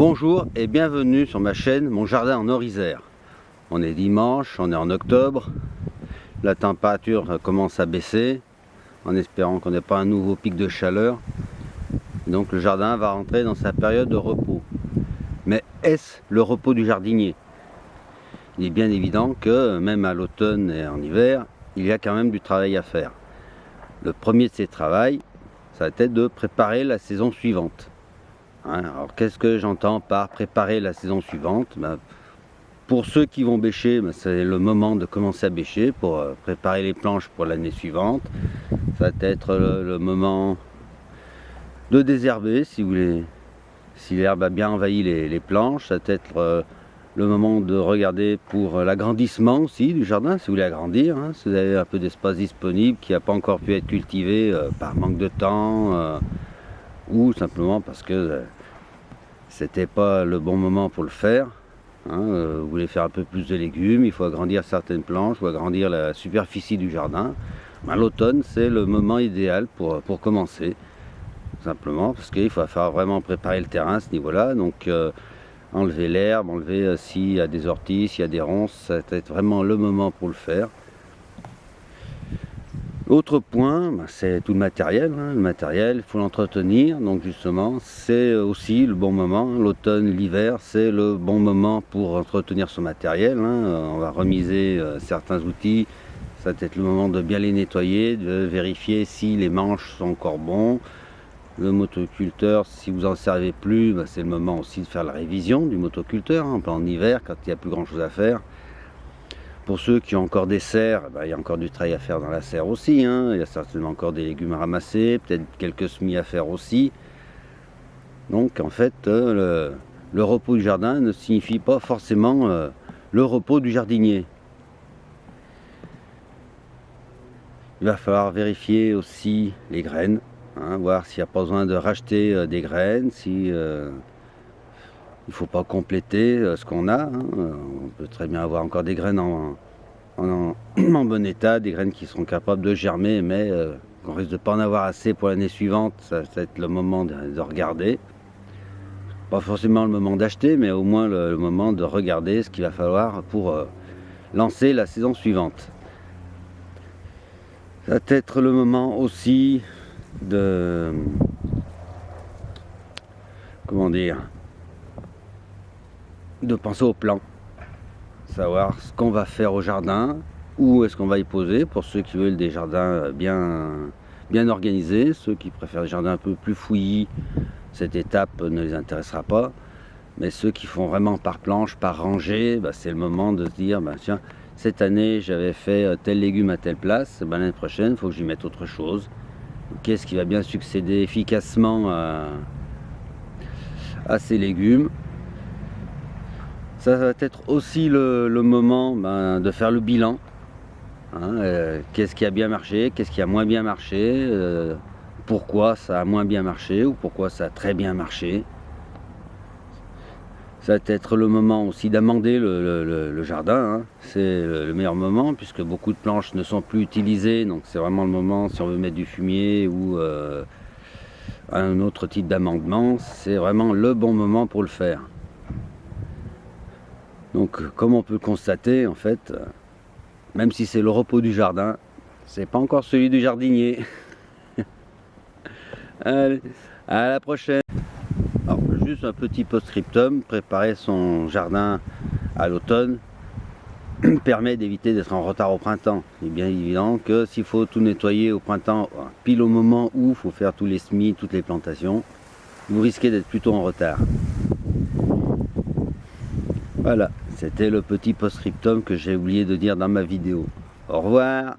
Bonjour et bienvenue sur ma chaîne Mon Jardin en Orisère. On est dimanche, on est en octobre, la température commence à baisser en espérant qu'on n'ait pas un nouveau pic de chaleur. Donc le jardin va rentrer dans sa période de repos. Mais est-ce le repos du jardinier? Il est bien évident que même à l'automne et en hiver, il y a quand même du travail à faire. Le premier de ces travaux, ça va être de préparer la saison suivante. Alors qu'est-ce que j'entends par préparer la saison suivante? Pour ceux qui vont bêcher, c'est le moment de commencer à bêcher pour préparer les planches pour l'année suivante. Ça va être le moment de désherber si vous voulez, si l'herbe a bien envahi les planches. Ça va être le moment de regarder pour l'agrandissement aussi du jardin, si vous voulez agrandir, si vous avez un peu d'espace disponible qui n'a pas encore pu être cultivé par manque de temps ou simplement parce que c'était pas le bon moment pour le faire. Vous voulez faire un peu plus de légumes, il faut agrandir certaines planches ou agrandir la superficie du jardin. L'automne, c'est le moment idéal pour commencer, simplement parce qu'il faut vraiment préparer le terrain à ce niveau-là. Donc enlever l'herbe, enlever s'il y a des orties, s'il y a des ronces, ça va être vraiment le moment pour le faire. Autre point, c'est tout le matériel. Le matériel, il faut l'entretenir. Donc justement, c'est aussi le bon moment. L'automne, l'hiver, c'est le bon moment pour entretenir son matériel. On va remiser certains outils. Ça va être le moment de bien les nettoyer, de vérifier si les manches sont encore bons. Le motoculteur, si vous n'en servez plus, c'est le moment aussi de faire la révision du motoculteur. En hiver, quand il n'y a plus grand chose à faire. Pour ceux qui ont encore des serres, il y a encore du travail à faire dans la serre aussi. Il y a certainement encore des légumes à ramasser, peut-être quelques semis à faire aussi. Donc en fait, le repos du jardin ne signifie pas forcément le repos du jardinier. Il va falloir vérifier aussi les graines, voir s'il n'y a pas besoin de racheter des graines, si il ne faut pas compléter ce qu'on a. On peut très bien avoir encore des graines en bon état, des graines qui seront capables de germer, mais qu'on risque de ne pas en avoir assez pour l'année suivante. Ça va être le moment de regarder. Pas forcément le moment d'acheter, mais au moins le moment de regarder ce qu'il va falloir pour lancer la saison suivante. Ça va être le moment aussi de... comment dire, de penser au plan, savoir ce qu'on va faire au jardin, où est-ce qu'on va y poser, pour ceux qui veulent des jardins bien organisés. Ceux qui préfèrent des jardins un peu plus fouillis, cette étape ne les intéressera pas, mais ceux qui font vraiment par planche, par rangée, c'est le moment de se dire, tiens, cette année j'avais fait tel légume à telle place, l'année prochaine il faut que j'y mette autre chose. Qu'est-ce qui va bien succéder efficacement à ces légumes? Ça va être aussi le moment de faire le bilan. Qu'est-ce qui a bien marché, qu'est-ce qui a moins bien marché, pourquoi ça a moins bien marché ou pourquoi ça a très bien marché. Ça va être le moment aussi d'amender le jardin. C'est le meilleur moment puisque beaucoup de planches ne sont plus utilisées. Donc c'est vraiment le moment, si on veut mettre du fumier ou un autre type d'amendement, c'est vraiment le bon moment pour le faire. Donc comme on peut le constater, en fait, même si c'est le repos du jardin, c'est pas encore celui du jardinier. Allez, à la prochaine. Alors, juste un petit post-scriptum, préparer son jardin à l'automne permet d'éviter d'être en retard au printemps. Il est bien évident que s'il faut tout nettoyer au printemps, pile au moment où il faut faire tous les semis, toutes les plantations, vous risquez d'être plutôt en retard. Voilà, c'était le petit post-scriptum que j'ai oublié de dire dans ma vidéo. Au revoir.